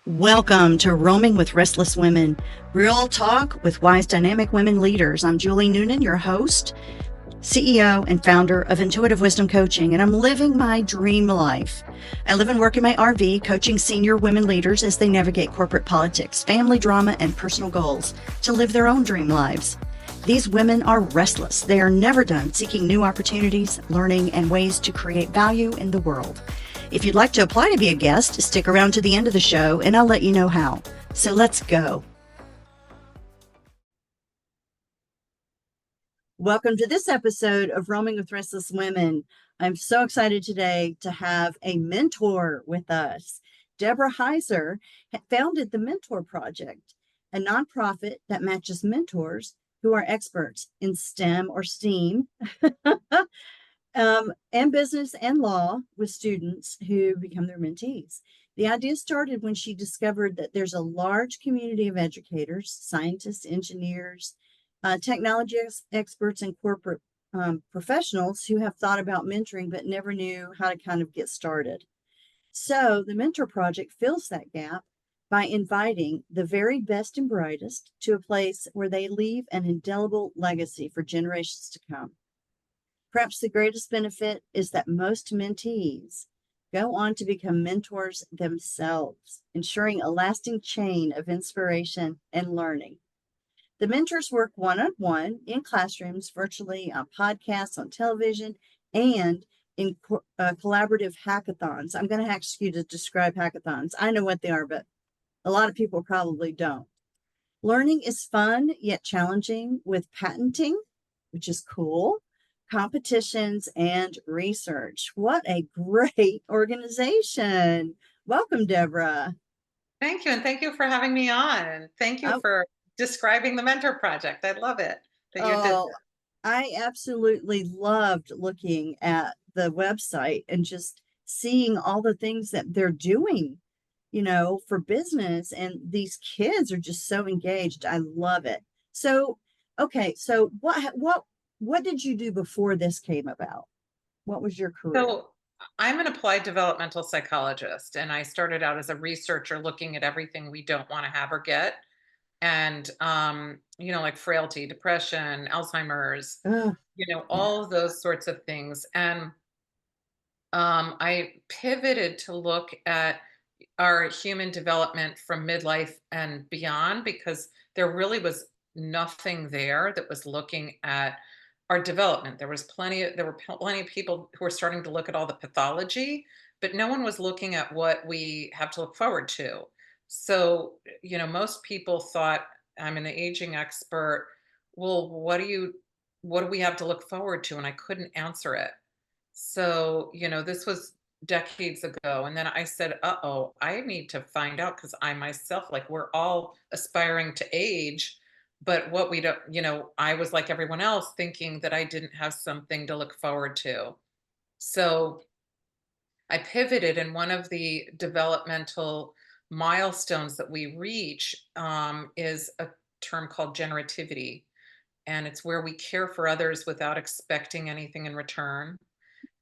Welcome to Roaming with Restless Women, real talk with wise, dynamic women leaders. I'm Julie Noonan, your host, CEO, and founder of Intuitive Wisdom Coaching, and I'm living my dream life. I live and work in my RV, coaching senior women leaders as they navigate corporate politics, family drama, and personal goals to live their own dream lives. These women are restless. They are never done seeking new opportunities, learning, and ways to create value in the world. If you'd like to apply to be a guest, stick around to the end of the show and I'll let you know how. So let's go. Welcome to this episode of Roaming with Restless Women. I'm so excited today to have a mentor with us. Deborah Heiser founded the Mentor Project, a nonprofit that matches mentors who are experts in STEM or STEAM and business and law with students who become their mentees. The idea started when she discovered that there's a large community of educators, scientists, engineers, technology experts, and corporate professionals who have thought about mentoring but never knew how to kind of get started. So the Mentor Project fills that gap by inviting the very best and brightest to a place where they leave an indelible legacy for generations to come. Perhaps the greatest benefit is that most mentees go on to become mentors themselves, ensuring a lasting chain of inspiration and learning. The mentors work one-on-one in classrooms, virtually, on podcasts, on television, and in collaborative hackathons. I'm going to ask you to describe hackathons. I know what they are, but a lot of people probably don't. Learning is fun yet challenging with patenting, which is cool, competitions, and research. What a great organization. Welcome, Deborah. Thank you. And thank you for having me on. Thank you Oh, for describing the Mentor Project. I love it that you did oh, I absolutely loved looking at the website and just seeing all the things that they're doing, for business. And these kids are just so engaged. I love it. So, okay, so what did you do before this came about? What was your career? So I'm an applied developmental psychologist, and I started out as a researcher looking at everything we don't want to have or get. And like frailty, depression, Alzheimer's, Oh, yeah. all of those sorts of things. And I pivoted to look at our human development from midlife and beyond because there really was nothing there that was looking at our development. There were plenty of people who were starting to look at all the pathology, but no one was looking at what we have to look forward to. So, most people thought I'm an aging expert. Well, what do we have to look forward to? And I couldn't answer it. So, this was decades ago. And then I said, uh-oh, I need to find out because I myself, like we're all aspiring to age, but what we don't, I was like everyone else thinking that I didn't have something to look forward to. So I pivoted, and one of the developmental milestones that we reach is a term called generativity. And it's where we care for others without expecting anything in return.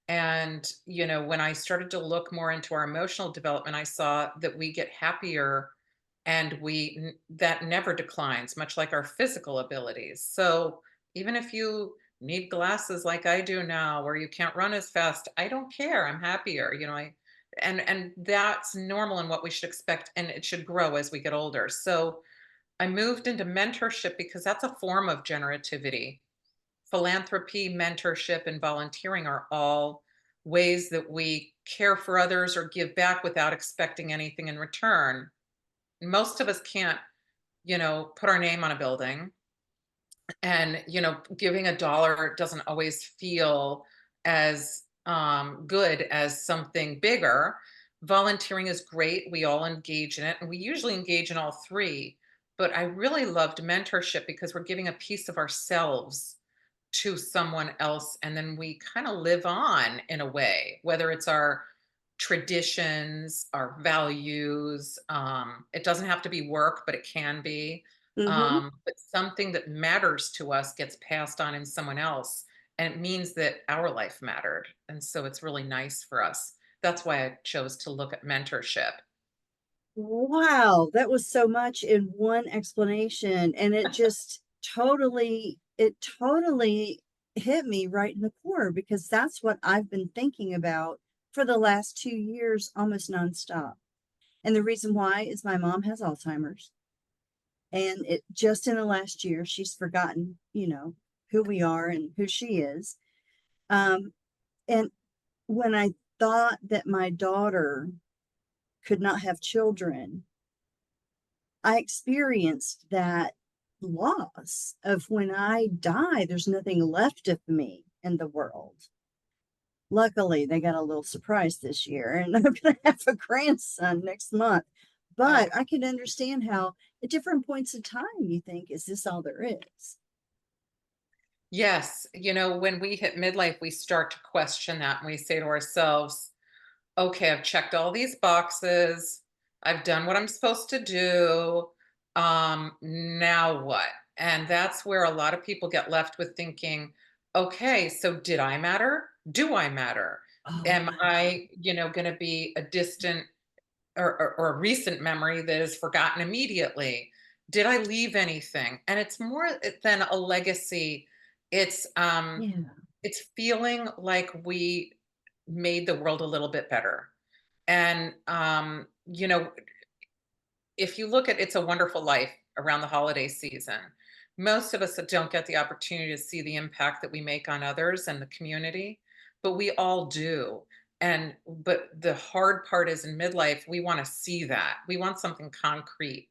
And, when I started to look more into our emotional development, I saw that we get happier and that never declines, much like our physical abilities. So even if you need glasses like I do now, where you can't run as fast, I don't care. I'm happier, and that's normal and what we should expect. And it should grow as we get older. So I moved into mentorship because that's a form of generativity. Philanthropy, mentorship, and volunteering are all ways that we care for others or give back without expecting anything in return. Most of us can't, put our name on a building, and, giving a dollar doesn't always feel as good as something bigger. Volunteering is great. We all engage in it, and we usually engage in all three. But I really loved mentorship because we're giving a piece of ourselves to someone else, and then we kind of live on in a way, whether it's our traditions, our values. It doesn't have to be work, but it can be. Mm-hmm. But something that matters to us gets passed on in someone else, and it means that our life mattered. And so it's really nice for us. That's why I chose to look at mentorship. Wow, that was so much in one explanation. And it totally hit me right in the core because that's what I've been thinking about for the last 2 years, almost nonstop. And the reason why is my mom has Alzheimer's. And it just in the last year, she's forgotten, who we are and who she is. Um, and when I thought that my daughter could not have children, I experienced that loss of when I die, there's nothing left of me in the world. Luckily, they got a little surprise this year, and I'm going to have a grandson next month. Oh, But I can understand how at different points in time you think, is this all there is? yes. When we hit midlife, we start to question that and we say to ourselves, okay, I've checked all these boxes. I've done what I'm supposed to do. Now what? And that's where a lot of people get left with thinking, okay, so did I matter? Do I matter? Oh, Am wow. I, going to be a distant or a recent memory that is forgotten immediately? Did I leave anything? And it's more than a legacy. It's um Yeah. it's feeling like we made the world a little bit better. And if you look at It's a Wonderful Life around the holiday season, most of us don't get the opportunity to see the impact that we make on others and the community, but we all do. But the hard part is in midlife, we want to see that. We want something concrete.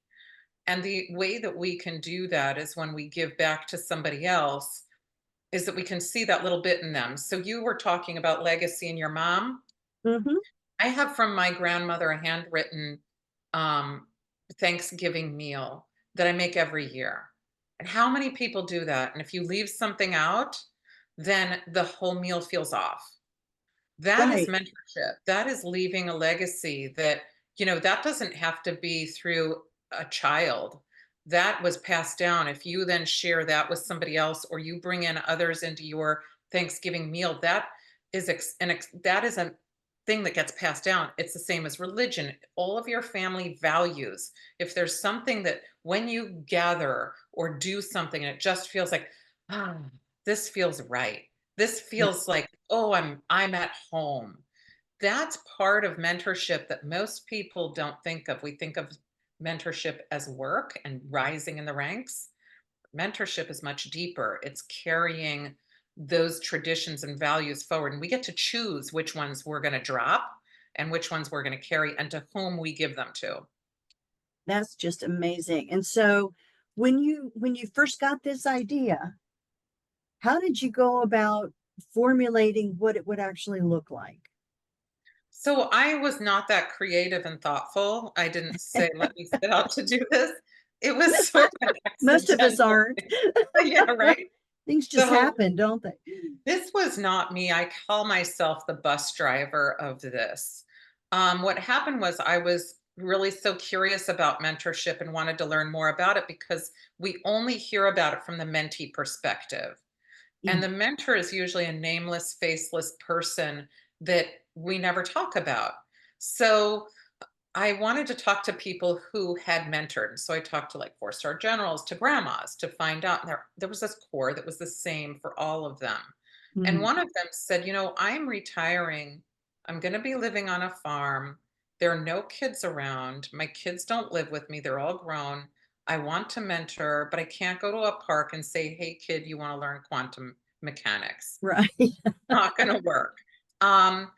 And the way that we can do that is when we give back to somebody else, is that we can see that little bit in them. So you were talking about legacy in your mom. Hmm. I have from my grandmother a handwritten um, Thanksgiving meal that I make every year. And how many people do that? And if you leave something out, then the whole meal feels off. That is Right. mentorship. That is leaving a legacy that, that doesn't have to be through a child. That was passed down. If you then share that with somebody else or you bring in others into your Thanksgiving meal, that is a thing that gets passed down. It's the same as religion. All of your family values. If there's something that when you gather or do something and it just feels like, ah, this feels right. This Yeah. feels like, oh, I'm at home. That's part of mentorship that most people don't think of. We think of mentorship as work and rising in the ranks. Mentorship is much deeper. It's carrying those traditions and values forward. And we get to choose which ones we're going to drop and which ones we're going to carry and to whom we give them to. That's just amazing. And so when you first got this idea, how did you go about formulating what it would actually look like? So I was not that creative and thoughtful. I didn't say, let me set out to do this. It was sort of an Most of us accidental aren't. thing. Yeah, right. Things just So happen, don't they? this was not me. I call myself the bus driver of this. What happened was I was really so curious about mentorship and wanted to learn more about it because we only hear about it from the mentee perspective. And Yeah. the mentor is usually a nameless, faceless person that we never talk about. So I wanted to talk to people who had mentored. So I talked to like four-star generals, to grandmas to find out. And there was this core that was the same for all of them. And Mm. one of them said, I'm retiring. I'm going to be living on a farm. There are no kids around. My kids don't live with me. They're all grown. I want to mentor, but I can't go to a park and say, hey, kid, you want to learn quantum mechanics? Right. Not going to work. Um,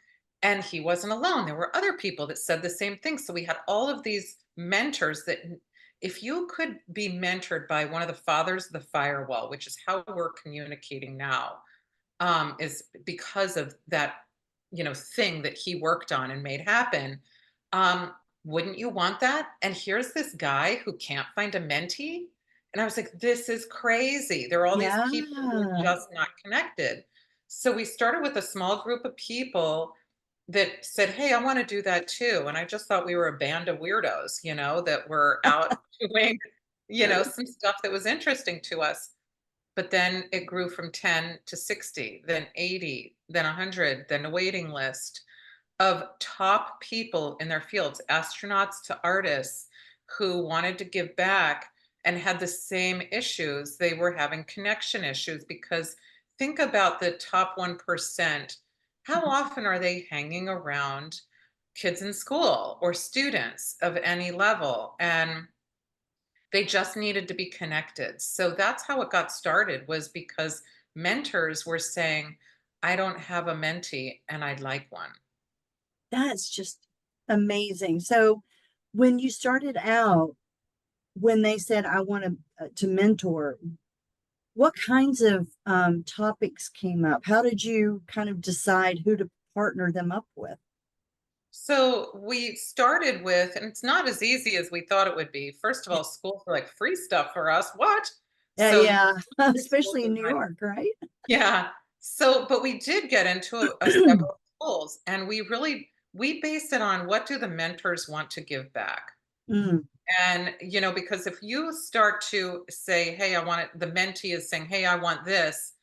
and he wasn't alone. There were other people that said the same thing. So we had all of these mentors that if you could be mentored by one of the fathers of the firewall, which is how we're communicating now, is because of that, thing that he worked on and made happen. Um, wouldn't you want that? And here's this guy who can't find a mentee. And I was like, this is crazy. There are all these Yeah. people who are just not connected. So we started with a small group of people that said, hey, I want to do that too. And I just thought we were a band of weirdos, that were out doing, some stuff that was interesting to us. But then it grew from 10 to 60, then 80, then 100, then a waiting list. of top people in their fields, astronauts to artists, who wanted to give back and had the same issues. They were having connection issues because think about the top 1%. How Mhm. often are they hanging around kids in school or students of any level? And they just needed to be connected. So that's how it got started, was because mentors were saying, I don't have a mentee and I'd like one. That's just amazing. So when you started out, when they said, I want to mentor, what kinds of topics came up? How did you kind of decide who to partner them up with? So we started with, and it's not as easy as we thought it would be. First of all, schools are like free stuff for us. What? So Yeah, schools especially are in New not, York, right? yeah. So, but we did get into a several schools, and we based it on what do the mentors want to give back. Mm, And, because if you start to say, hey, I want it, the mentee is saying, hey, I want this,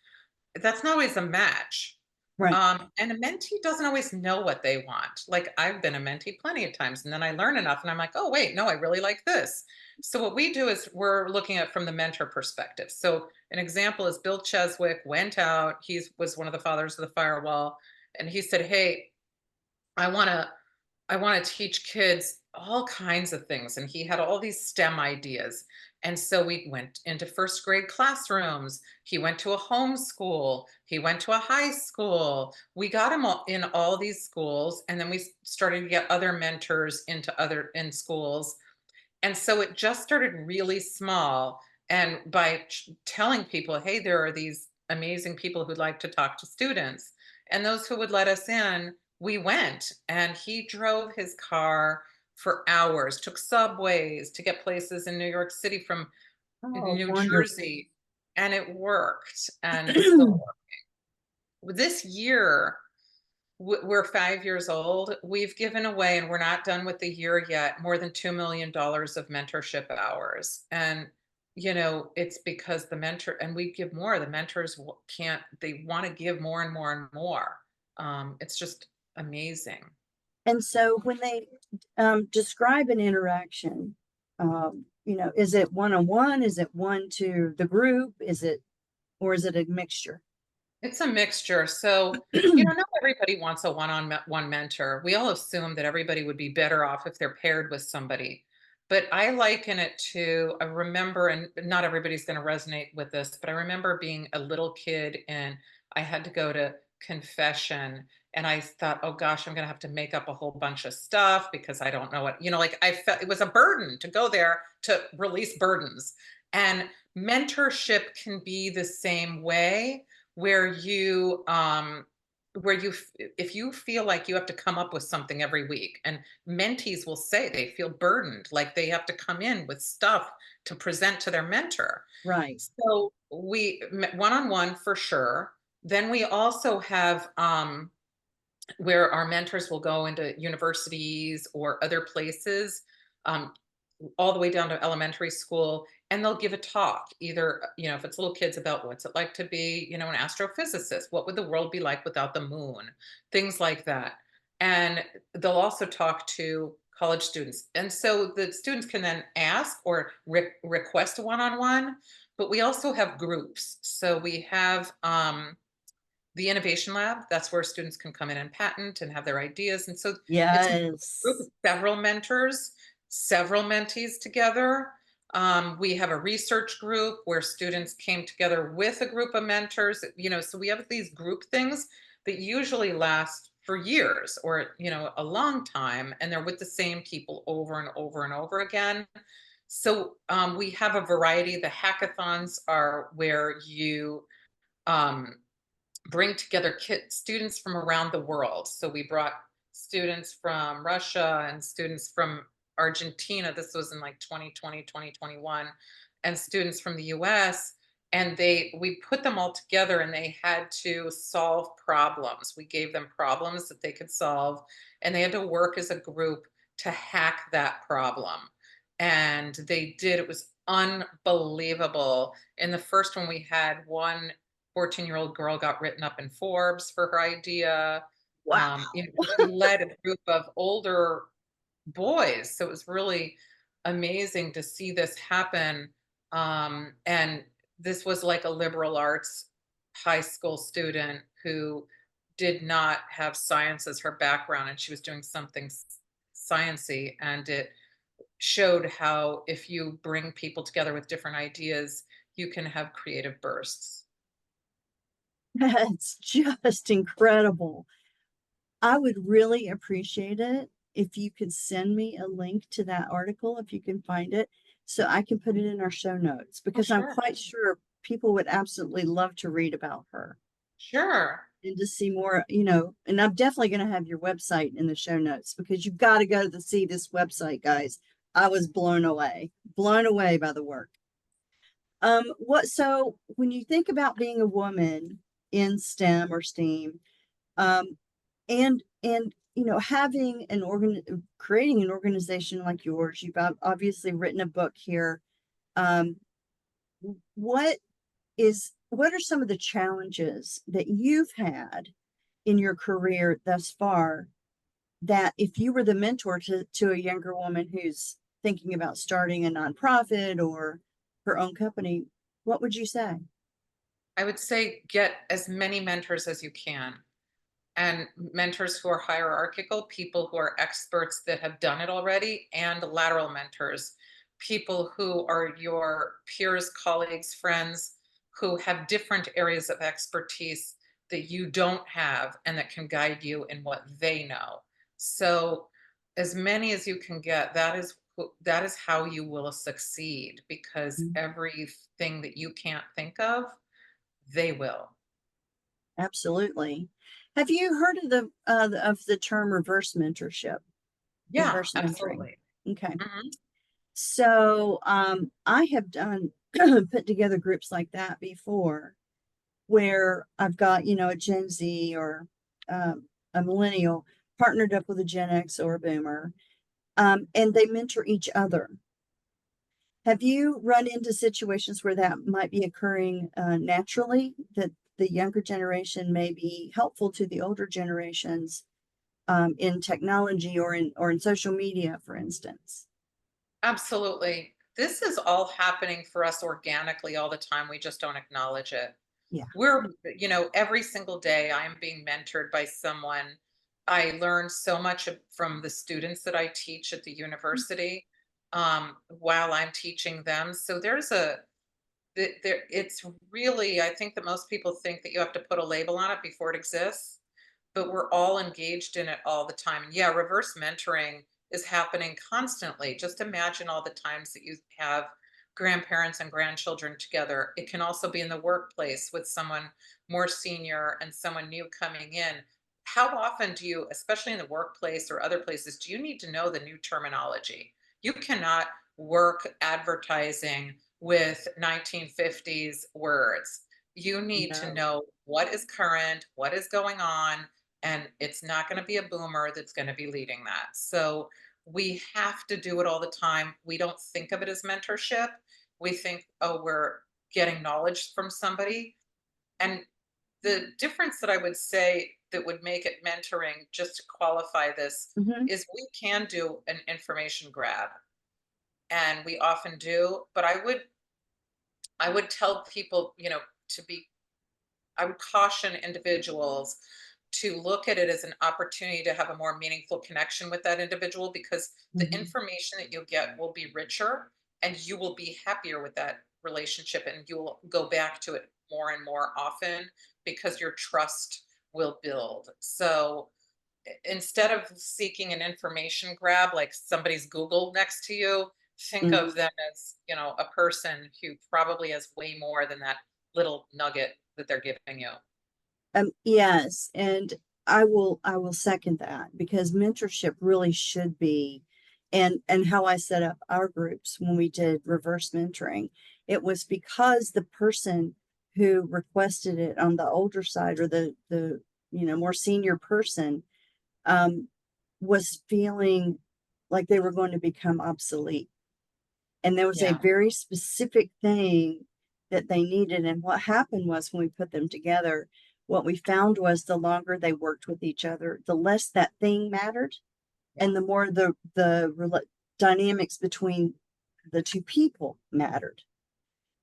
that's not always a match. right. And a mentee doesn't always know what they want. Like I've been a mentee plenty of times, and then I learn enough, and I'm like, oh, wait, no, I really like this. So what we do is we're looking at from the mentor perspective. So an example is Bill Cheswick went out. He was one of the fathers of the firewall, and he said, hey, I want to I want to teach kids all kinds of things. And he had all these STEM ideas. And so we went into first grade classrooms. He went to a homeschool. He went to a high school. We got him in all these schools. And then we started to get other mentors into other in schools. And so it just started really small. And by telling people, hey, there are these amazing people who'd like to talk to students, and those who would let us in, we went. And he drove his car for hours, took subways to get places in New York City from Oh, New wonderful. Jersey. And it worked. And it's still this year, we're 5 years old. We've given away, and we're not done with the year yet, more than $2 million of mentorship hours. And, it's because the mentor, and we give more. The mentors can't, they want to give more and more and more. It's just amazing. And so when they describe an interaction, is it one on one? Is it one to the group? Or is it a mixture? It's a mixture. So, not everybody wants a one-on-one mentor. We all assume that everybody would be better off if they're paired with somebody. But I liken it to, I remember, and not everybody's going to resonate with this, but I remember being a little kid and I had to go to confession, and I thought, oh gosh, I'm going to have to make up a whole bunch of stuff because I don't know what, like I felt it was a burden to go there to release burdens. And mentorship can be the same way, where if you feel like you have to come up with something every week, and mentees will say they feel burdened, like they have to come in with stuff to present to their mentor. Right. So one-on-one for sure. Then we also have where our mentors will go into universities or other places, um, all the way down to elementary school, and they'll give a talk, either, if it's little kids, about what's it like to be, an astrophysicist, what would the world be like without the moon, things like that. And they'll also talk to college students, and so the students can then ask or request a one-on-one. But we also have groups. So we have the innovation lab. That's where students can come in and patent and have their ideas. And so it's a group of Yes. several mentors, several mentees together. We have a research group where students came together with a group of mentors. So we have these group things that usually last for years, or a long time, and they're with the same people over and over and over again. So we have a variety. The hackathons are where you um, bring together students from around the world. So we brought students from Russia and students from Argentina. This was in like 2020, 2021, and students from the US. And we put them all together, and they had to solve problems. We gave them problems that they could solve, and they had to work as a group to hack that problem. And they did. It was unbelievable. In the first one, we had one 14-year-old girl got written up in Forbes for her idea. Wow. She led a group of older boys, so it was really amazing to see this happen. And this was like a liberal arts high school student who did not have science as her background, and she was doing something sciency, and it showed how if you bring people together with different ideas, you can have creative bursts. That's just incredible. I would really appreciate it if you could send me a link to that article, if you can find it, so I can put it in our show notes, Oh, because I'm sure. quite sure people would absolutely love to read about her Sure. and to see more, and I'm definitely going to have your website in the show notes, because you've got to go to see this website, guys. I was blown away by the work. So when you think about being a woman in STEM or STEAM, um, and having creating an organization like yours, you've obviously written a book here. Um, what what are some of the challenges that you've had in your career thus far, that if you were the mentor to a younger woman who's thinking about starting a nonprofit or her own company, what would you say? I would say get as many mentors as you can, and mentors who are hierarchical, people who are experts that have done it already, and lateral mentors, people who are your peers, colleagues, friends who have different areas of expertise that you don't have and that can guide you in what they know. So as many as you can get, that is how you will succeed, because Mm, everything that you can't think of, they will. absolutely. Have you heard of the term reverse mentorship, Yeah, reverse mentoring? absolutely. Okay. Mhm. So I have done put together groups like that before, where I've got, a Gen Z or a millennial partnered up with a Gen X or a boomer, and they mentor each other. Have you run into situations where that might be occurring naturally, that the younger generation may be helpful to the older generations in technology or in social media, for instance? Absolutely. This is all happening for us organically all the time. We just don't acknowledge it. Yeah. Every single day I am being mentored by someone. I learn so much from the students that I teach at the university, while I'm teaching them. So it's really, I think that most people think that you have to put a label on it before it exists, but we're all engaged in it all the time. And yeah, reverse mentoring is happening constantly. Just imagine all the times that you have grandparents and grandchildren together. It can also be in the workplace with someone more senior and someone new coming in. How often do you, especially in the workplace or other places, do you need to know the new terminology? You cannot work advertising with 1950s words. You need to No. know what is current, what is going on, and it's not going to be a boomer that's going to be leading that. So we have to do it all the time. We don't think of it as mentorship. We think, oh, we're getting knowledge from somebody. And the difference that I would say that would make it mentoring, just to qualify this, Hmm. is we can do an information grab, and we often do, but I would tell people, to be I would caution individuals to look at it as an opportunity to have a more meaningful connection with that individual, because the Hmm. information that you get will be richer, and you will be happier with that relationship, and you will go back to it more and more often because your trust will build. So instead of seeking an information grab like somebody's Google next to you, think of Hmm. them as, a person who probably has way more than that little nugget that they're giving you. Yes, and I will second that, because mentorship really should be, and how I set up our groups when we did reverse mentoring, it was because the person who requested it on the older side, or the more senior person, um, was feeling like they were going to become obsolete, and there was a Yeah. very specific thing that they needed. And what happened was, when we put them together, what we found was the longer they worked with each other, the less that thing mattered, Yeah. and the more the dynamics between the two people mattered.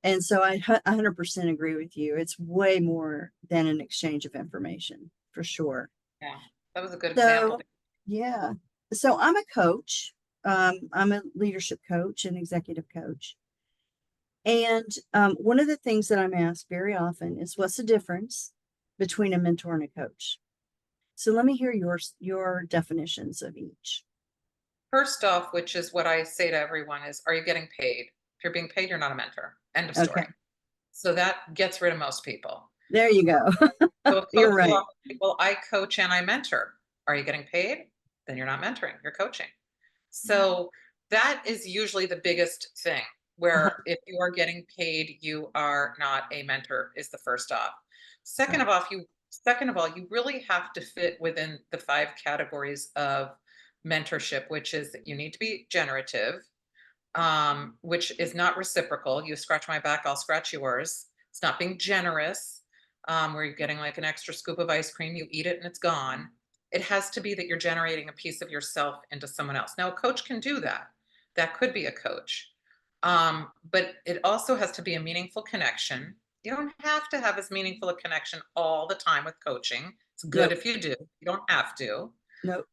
And so I 100% agree with you. It's way more than an exchange of information, for sure. Yeah. That was a good example. So, yeah. So I'm a coach. I'm a leadership coach and executive coach. And one of the things that I'm asked very often is, what's the difference between a mentor and a coach? So let me hear your definitions of each. First off, which is what I say to everyone is, are you getting paid? If you're being paid, you're not a mentor. End of Okay, story. So that gets rid of most people. there you go. So a You're coach will right. often say, well, I coach and I mentor. Are you getting paid? Then you're not mentoring, you're coaching. So that is usually the biggest thing, where if you are getting paid, you are not a mentor, is the first off. Second Right. of all, you really have to fit within the 5 categories of mentorship, which is that you need to be generative, which is not reciprocal. You scratch my back, I'll scratch yours. It's not being generous, where you're getting like an extra scoop of ice cream, you eat it and it's gone. It has to be that you're generating a piece of yourself into someone else. Now, a coach can do that. That could be a coach. But it also has to be a meaningful connection. You don't have to have as meaningful a connection all the time with coaching. It's good Nope. if you do. You don't have to. Nope.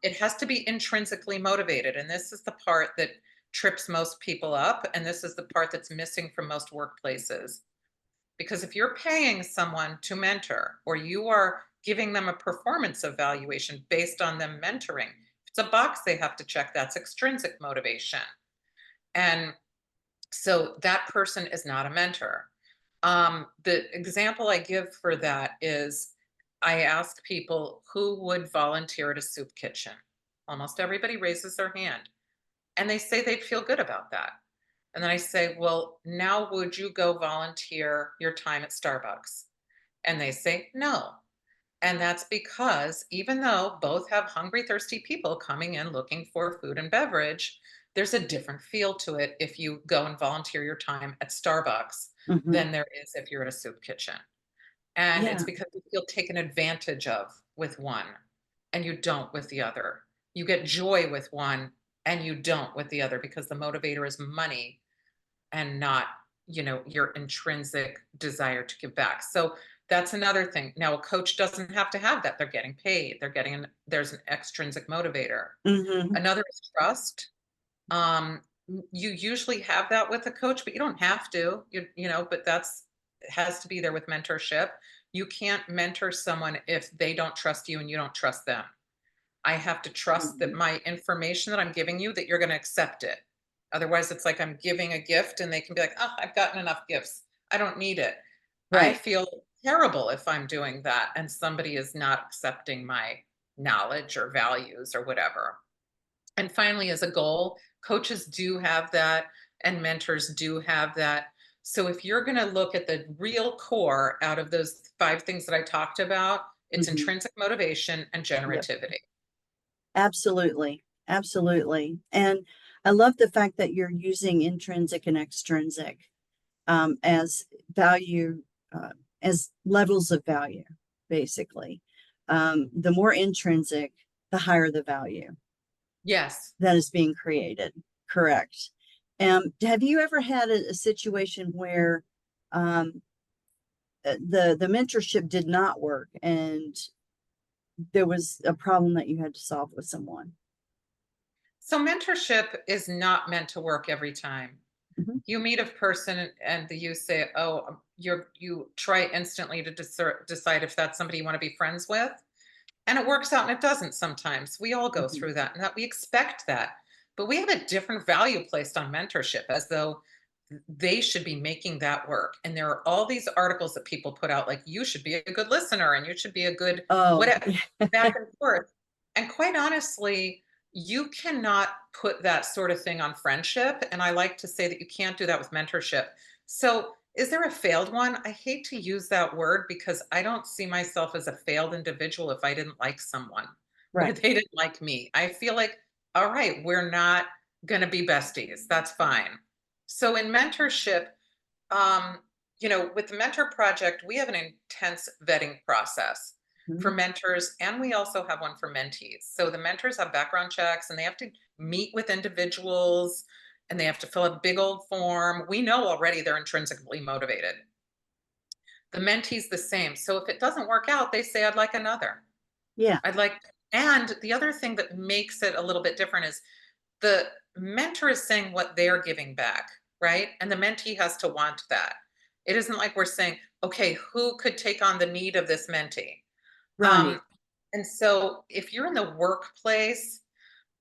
It has to be intrinsically motivated. And this is the part that trips most people up. And this is the part that's missing from most workplaces. Because if you're paying someone to mentor, or you are giving them a performance evaluation based on them mentoring, if it's a box they have to check, that's extrinsic motivation. And so that person is not a mentor. The example I give for that is, I ask people who would volunteer at a soup kitchen. Almost everybody raises their hand and they say they'd feel good about that. And then I say, well, now would you go volunteer your time at Starbucks? And they say, no. And that's because even though both have hungry, thirsty people coming in looking for food and beverage, there's a different feel to it if you go and volunteer your time at Starbucks Hmm. than there is if you're at a soup kitchen. And it's Yeah. because you feel taken advantage of with one and you don't with the other. You get joy with one and you don't with the other, because the motivator is money and not, your intrinsic desire to give back. So that's another thing. Now, a coach doesn't have to have that. They're getting paid. There's an extrinsic motivator. Hmm. Another is trust. Um, you usually have that with a coach, but you don't have to. But it has to be there with mentorship. You can't mentor someone if they don't trust you and you don't trust them. I have to trust that Hmm. my information that I'm giving you, that you're going to accept it. Otherwise, it's like I'm giving a gift and they can be like, oh, I've gotten enough gifts. I don't need it. I Right. feel terrible if I'm doing that and somebody is not accepting my knowledge or values or whatever. And finally, as a goal, coaches do have that and mentors do have that. So if you're going to look at the real core out of those 5 things that I talked about, it's Hmm. intrinsic motivation and Yep. generativity. Absolutely. Absolutely. And I love the fact that you're using intrinsic and extrinsic as value, uh, as levels of value, basically. The more intrinsic, the higher the value Yes. that is being created. Correct. Have you ever had a situation where um, the mentorship did not work and there was a problem that you had to solve with someone? So mentorship is not meant to work every time. Mhm. You meet a person and you say, "Oh, you try instantly to decide if that's somebody you want to be friends with." And it works out and it doesn't sometimes. We all go Mhm. through that and that we expect that. But we have a different value placed on mentorship, as though they should be making that work. And there are all these articles that people put out like, you should be a good listener and you should be a good Oh, whatever, back and forth. And quite honestly, you cannot put that sort of thing on friendship. And I like to say that you can't do that with mentorship. So is there a failed one? I hate to use that word because I don't see myself as a failed individual if I didn't like someone or right. they didn't like me. I feel like, all right, we're not going to be besties. That's fine. So in mentorship, um, with the mentor project, we have an intense vetting process for Mhm. mentors, and we also have one for mentees. So the mentors have background checks and they have to meet with individuals and they have to fill out a big old form. We know already they're intrinsically motivated. The mentee's the same. So if it doesn't work out, they say, I'd like another. Yeah, I'd like, and the other thing that makes it a little bit different is the mentor is saying what they're giving back, right? And the mentee has to want that. It isn't like we're saying, okay, who could take on the need of this mentee? right. Um, and so if you're in the workplace,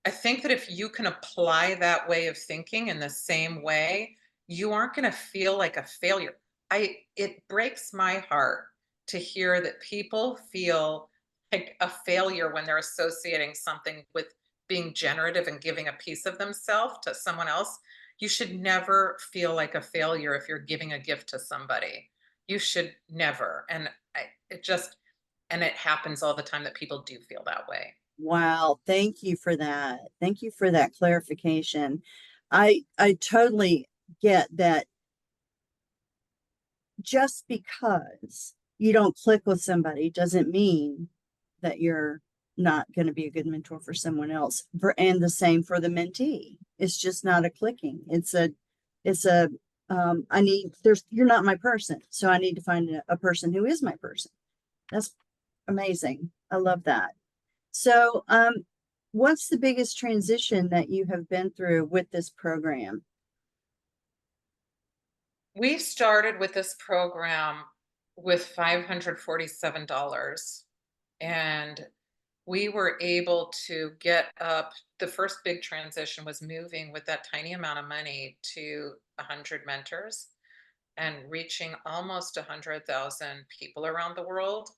I think that if you can apply that way of thinking in the same way, you aren't going to feel like a failure. It breaks my heart to hear that people feel like a failure when they're associating something with being generative and giving a piece of themselves to someone else. You should never feel like a failure if you're giving a gift to somebody. You should never. And it happens all the time that people do feel that way. Wow, thank you for that. Thank you for that clarification. I totally get that just because you don't click with somebody doesn't mean that you're not going to be a good mentor for someone else. And the same for the mentee. It's just not a clicking. It's a I need there's you're not my person. So I need to find a person who is my person. That's amazing. I love that. So what's the biggest transition that you have been through with this program? We started with this program with $547, and we were able to get up. The first big transition was moving with that tiny amount of money to 100 mentors and reaching almost 100,000 people around the world.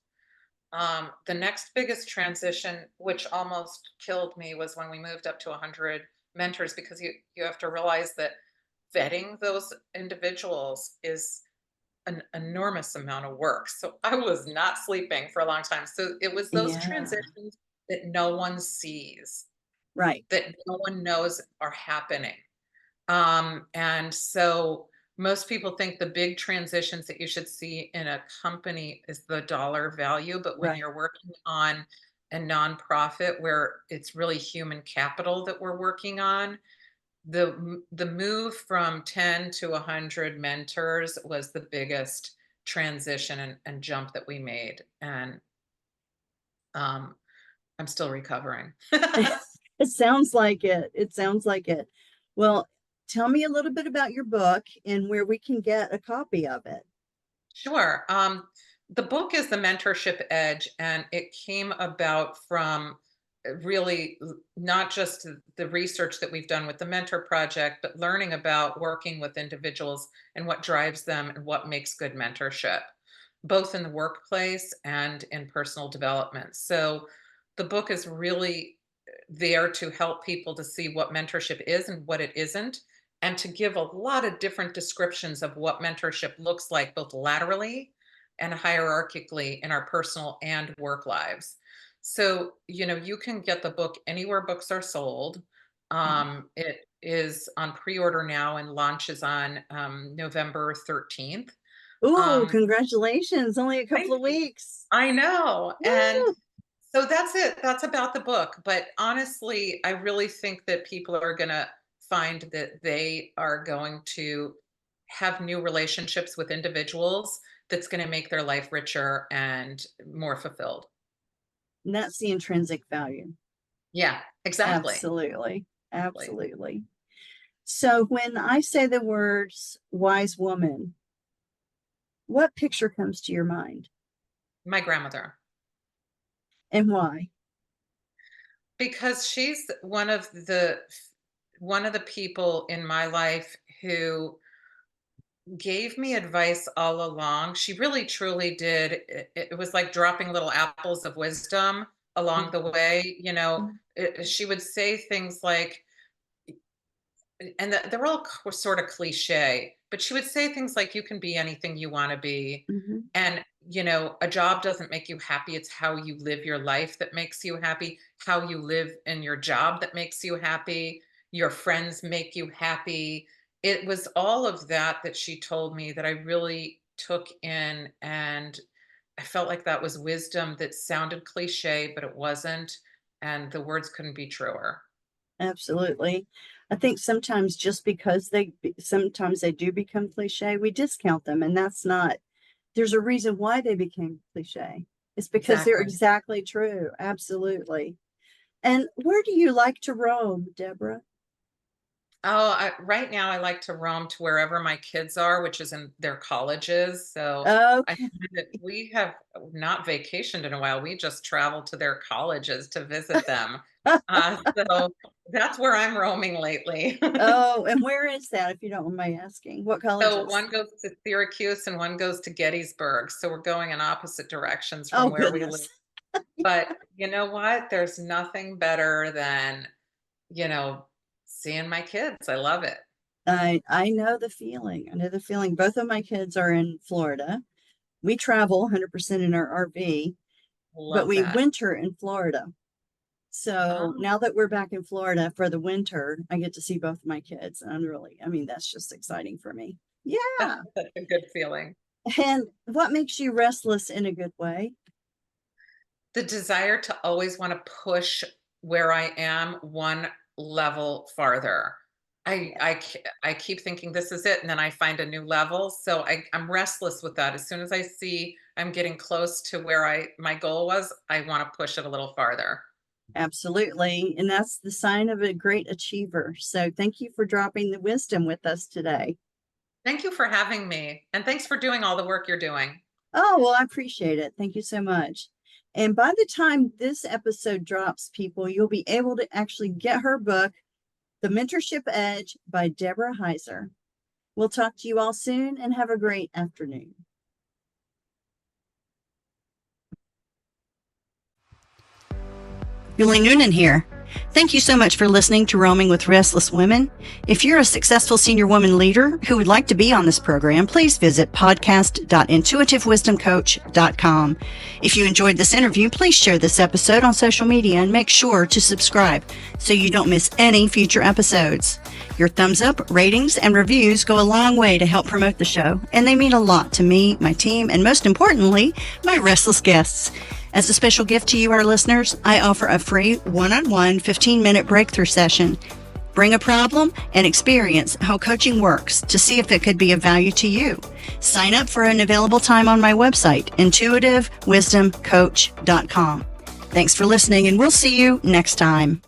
The next biggest transition, which almost killed me, was when we moved up to 100 mentors, because you have to realize that vetting those individuals is an enormous amount of work. So I was not sleeping for a long time. So it was those Yeah, transitions that no one sees, right. that no one knows are happening. And so most people think the big transitions that you should see in a company is the dollar value. But when Right. you're working on a nonprofit where it's really human capital that we're working on, the move from 10 to 100 mentors was the biggest transition and jump that we made. And um, I'm still recovering. It sounds like it. It sounds like it. Well, tell me a little bit about your book and where we can get a copy of it. Sure. The book is The Mentorship Edge, and it came about from really not just the research that we've done with the Mentor Project, but learning about working with individuals and what drives them and what makes good mentorship, both in the workplace and in personal development. So the book is really there to help people to see what mentorship is and what it isn't, and to give a lot of different descriptions of what mentorship looks like, both laterally and hierarchically in our personal and work lives. So, you can get the book anywhere books are sold. Okay. It is on pre-order now and launches on November 13th. Ooh, Um, congratulations. Only a couple Thank of you. weeks. I know. And Woo! so that's it. That's about the book. But honestly, I really think that people are going to find that they are going to have new relationships with individuals that's going to make their life richer and more fulfilled. And that's the intrinsic value. Yeah, exactly. Absolutely. Exactly. Absolutely. So when I say the words wise woman, what picture comes to your mind My grandmother, and why? because she's one of the people in my life who gave me advice all along. She really truly did. It was like dropping little apples of wisdom along the way. Mhm. She would say things like, and they're all sort of cliche, but she would say things like, you can be anything you want to be. Mhm. And, a job doesn't make you happy. It's how you live your life that makes you happy, how you live in your job that makes you happy, your friends make you happy. It was all of that that she told me that I really took in, and I felt like that was wisdom that sounded cliche, but it wasn't, and the words couldn't be truer. Absolutely. I think sometimes just because sometimes they do become cliche, we discount them, and that's not, there's a reason why they became cliche. It's because they're Exactly. exactly true. Absolutely. And where do you like to roam, Deborah? Oh, right now I like to roam to wherever my kids are, which is in their colleges. So I Okay. find that we have not vacationed in a while. We just travel to their colleges to visit them. So that's where I'm roaming lately. Oh, and where is that, if you don't mind my asking? What So colleges? one goes to Syracuse and one goes to Gettysburg. So we're going in opposite directions from Oh, where we live. goodness. But you know what? There's nothing better than, you know, seeing my kids. I love it. I know the feeling. I know the feeling. Both of my kids are in Florida. We travel 100% in our RV, but Love we that. winter in Florida. So Oh, now that we're back in Florida for the winter, I get to see both of my kids. And I mean, that's just exciting for me. Yeah. that's a good feeling. And what makes you restless in a good way? The desire to always want to push where I am one level farther. Yeah, I keep thinking this is it, and then I find a new level. So I'm restless with that. As soon as I see I'm getting close to where my goal was, I want to push it a little farther. absolutely. And that's the sign of a great achiever. So thank you for dropping the wisdom with us today. Thank you for having me, and thanks for doing all the work you're doing. Oh, well, I appreciate it. Thank you so much. And by the time this episode drops, people, you'll be able to actually get her book, The Mentorship Edge by Deborah Heiser. We'll talk to you all soon and have a great afternoon. Julie Noonan here. Thank you so much for listening to Roaming with Restless Women. If you're a successful senior woman leader who would like to be on this program, please visit podcast.intuitivewisdomcoach.com. If you enjoyed this interview, please share this episode on social media and make sure to subscribe so you don't miss any future episodes. Your thumbs up, ratings, and reviews go a long way to help promote the show, and they mean a lot to me, my team, and most importantly, my restless guests. As a special gift to you, our listeners, I offer a free one-on-one 15-minute breakthrough session. Bring a problem and experience how coaching works to see if it could be of value to you. Sign up for an available time on my website, intuitivewisdomcoach.com. Thanks for listening, and we'll see you next time.